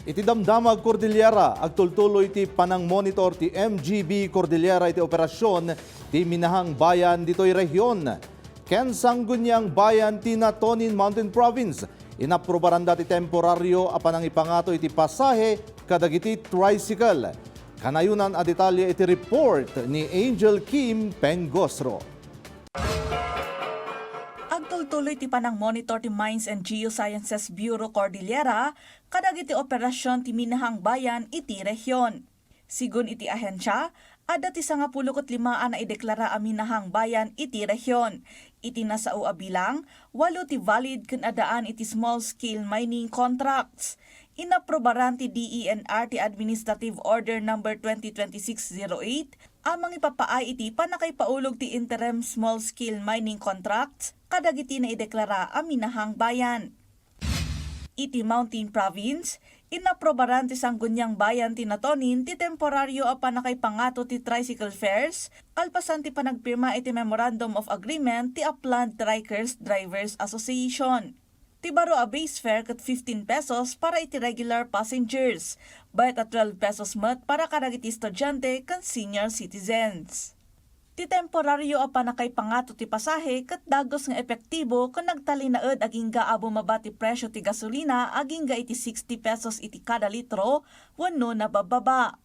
Iti damdamag Cordillera, agtultuloy ti panang monitor ti MGB Cordillera iti operasyon ti minahang bayan dito'y rehiyon. Ken sanggunyang bayan ti Natonin Mountain Province, inaprobaranda ti temporaryo a panang ipangato iti pasahe kadagiti tricycle. Kanayunan a detalye iti report ni Angel Kim Pengosro. Agtultuloy ti panang monitor ti Mines and Geosciences Bureau Cordillera kadag iti operasyon ti minahang bayan iti rehiyon. Sigun iti ahensya, ada ti 15 na ideklara a minahang bayan iti rehiyon. Iti nasao a bilang, 8 ti valid ken adaan iti small-scale mining contracts. Inaprobaran ti DENR ti Administrative Order No. 2026-08 amang ipapaay iti panakaipaulog ti interim small-scale mining contracts kadag iti na ideklara a minahang bayan. Iti Mountain Province, inaprobaran ti sanggunyang bayan ti Natonin ti temporaryo a panakaipangato ti tricycle fares, kalpasan ti panagpirma iti Memorandum of Agreement ti Upland Trikers Drivers Association. Ti baro a base fare ket 15 pesos para iti regular passengers, bayad at 12 pesos met para kadag iti estudyante ken senior citizens. Ti temporaryo a panakaipangato ti pasahe ket dagos nga epektibo ken nagtalinaed aging gaabo mabati presyo ti gasolina aging ga iti 60 pesos iti kada litro wenno nabababa.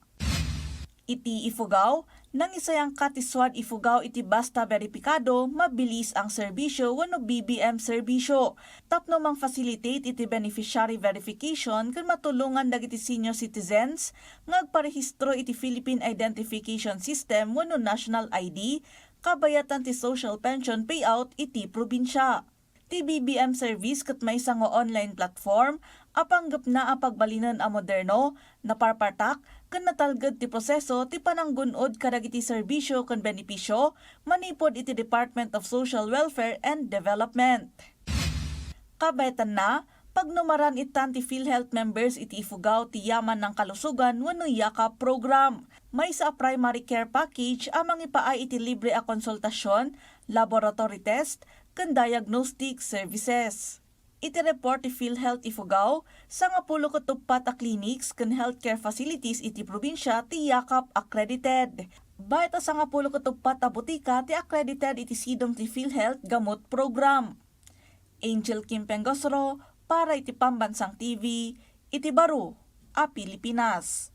Iti Ifugao, nang isayang katiswad Ifugao iti basta beripikado, mabilis ang serbisyo wenno BBM serbisyo. Tapno mang facilitate iti beneficiary verification ken matulungan dagiti senior citizens ngagparehistro iti Philippine Identification System wenno National ID, kabayatan ti social pension payout iti probinsya. Ti BBM service ket maysa nga online platform apanggep na a pagbalinan a moderno, naparpartak ken natalged ti proseso ti pananggunod kadagiti serbisyo ken benepisyo manipod iti Department of Social Welfare and Development. Kabayatan na pagnumaran itan ti PhilHealth members iti Ifugao ti Yaman ng Kalusugan wenno YAKA program. May sa primary care package amang ipaay iti libre a konsultasyon, laboratory test ken diagnostic services. Iti report ti PhilHealth Ifugao, 14 a clinics ken healthcare facilities iti probinsya ti yakap accredited. Bayat a 14 a butika ti accredited iti sidom ti PhilHealth gamot program. Angel Kim Pengosro para iti Pambansang TV, iti Baro, a Pilipinas.